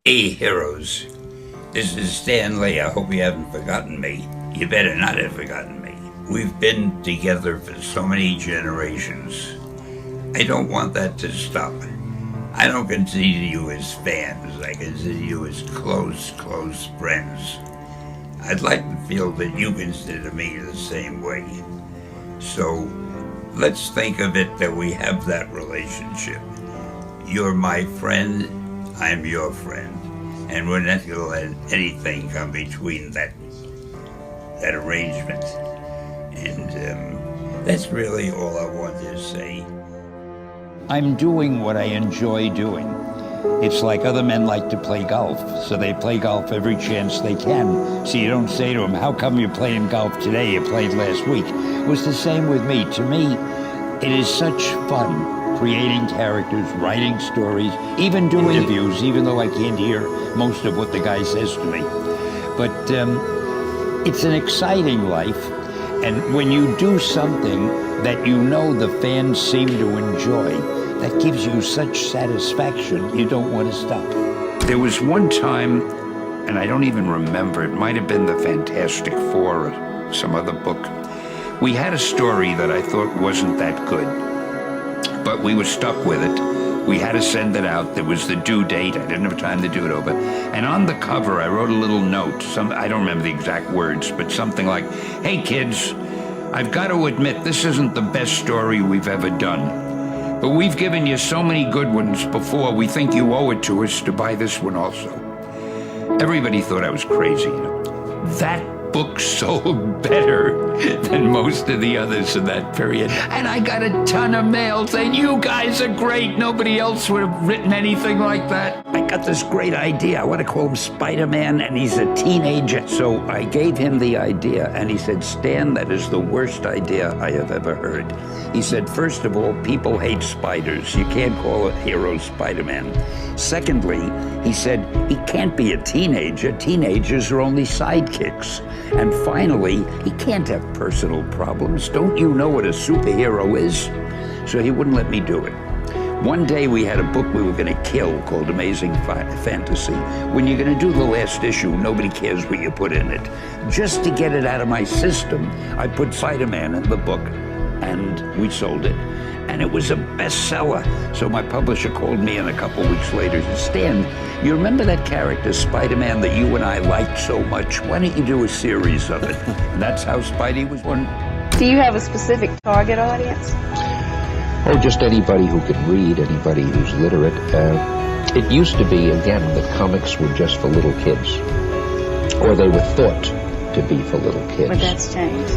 Hey, heroes. This is Stan Lee. I hope you haven't forgotten me. You better not have forgotten me. We've been together for so many generations. I don't want that to stop. I don't consider you as fans. I consider you as close friends. I'd like to feel that you consider me the same way. So let's think of it that we have that relationship. You're my friend, I'm your friend. And we're not going to let anything come between that arrangement. And that's really all I wanted to say. I'm doing what I enjoy doing. It's like other men like to play golf, so they play golf every chance they can. So you don't say to them, how come you're playing golf today? You played last week. It was the same with me. To me, it is such fun creating characters, writing stories, even doing interviews, even though I can't hear most of what the guy says to me. But it's an exciting life, and when you do something that you know the fans seem to enjoy, that gives you such satisfaction, you don't want to stop. There was one time, and I don't even remember, it might have been the Fantastic Four or some other book. We had a story that I thought wasn't that good, but we were stuck with it. We had to send it out. There was the due date. I didn't have time to do it over. And on the cover, I wrote a little note. I don't remember the exact words, but something like, hey, kids, I've got to admit, this isn't the best story we've ever done. But we've given you so many good ones before, we think you owe it to us to buy this one also. Everybody thought I was crazy. That book sold better than most of the others in that period. And I got a ton of mail saying, you guys are great. Nobody else would have written anything like that. I got this great idea. I want to call him Spider-Man, and he's a teenager. So I gave him the idea, and he said, Stan, that is the worst idea I have ever heard. He said, first of all, people hate spiders. You can't call a hero Spider-Man. Secondly, he said, he can't be a teenager. Teenagers are only sidekicks. And finally, he can't have personal problems. Don't you know what a superhero is? So he wouldn't let me do it. One day we had a book we were going to kill called Amazing Fantasy. When you're going to do the last issue, nobody cares what you put in it. Just to get it out of my system, I put Spider-Man in the book, and we sold it. And it was a bestseller. So my publisher called me in a couple weeks later and said, Stan, you remember that character, Spider-Man, that you and I liked so much? Why don't you do a series of it? And that's how Spidey was born. Do you have a specific target audience? Oh, just anybody who can read, anybody who's literate. It used to be, again, that comics were just for little kids. Or they were thought to be for little kids. But that's changed.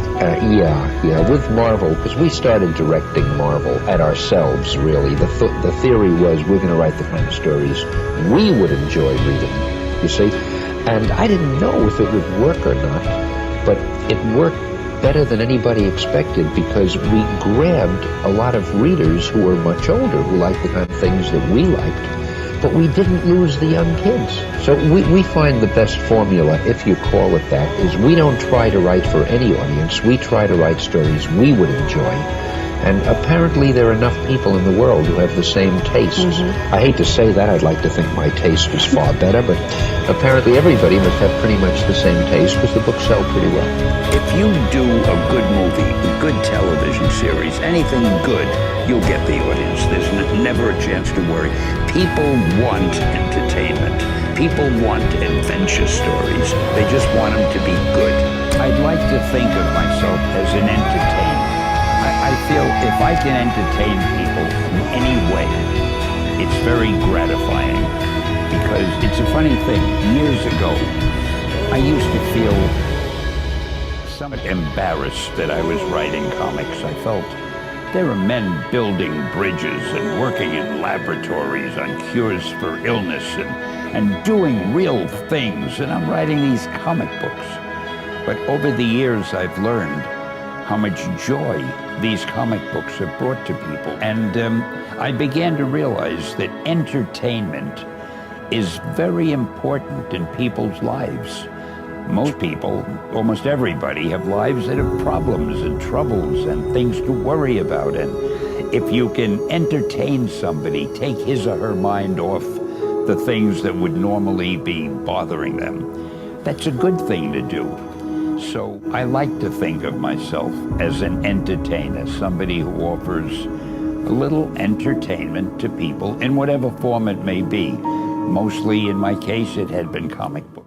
Yeah. With Marvel, because we started directing Marvel at ourselves, really. The theory was we're going to write the kind of stories we would enjoy reading, you see. And I didn't know if it would work or not, but it worked better than anybody expected because we grabbed a lot of readers who were much older, who liked the kind of things that we liked. But we didn't lose the young kids. So we find the best formula, if you call it that, is we don't try to write for any audience. We try to write stories we would enjoy. And apparently there are enough people in the world who have the same tastes. Mm-hmm. I hate to say that. I'd like to think my taste was far better, but apparently everybody must have pretty much the same taste because the books sell pretty well. If you do a good movie, a good television series, anything good, you'll get the audience. There's never a chance to worry. People want entertainment. People want adventure stories. They just want them to be good. I'd like to think of myself as an entertainer. I feel if I can entertain people in any way, it's very gratifying because it's a funny thing. Years ago, I used to feel somewhat embarrassed that I was writing comics. I felt there are men building bridges and working in laboratories on cures for illness and doing real things, and I'm writing these comic books. But over the years, I've learned how much joy these comic books have brought to people. And I began to realize that entertainment is very important in people's lives. Most people, almost everybody, have lives that have problems and troubles and things to worry about. And if you can entertain somebody, take his or her mind off the things that would normally be bothering them. That's a good thing to do. So I like to think of myself as an entertainer, somebody who offers a little entertainment to people in whatever form it may be. Mostly, in my case, it had been comic books.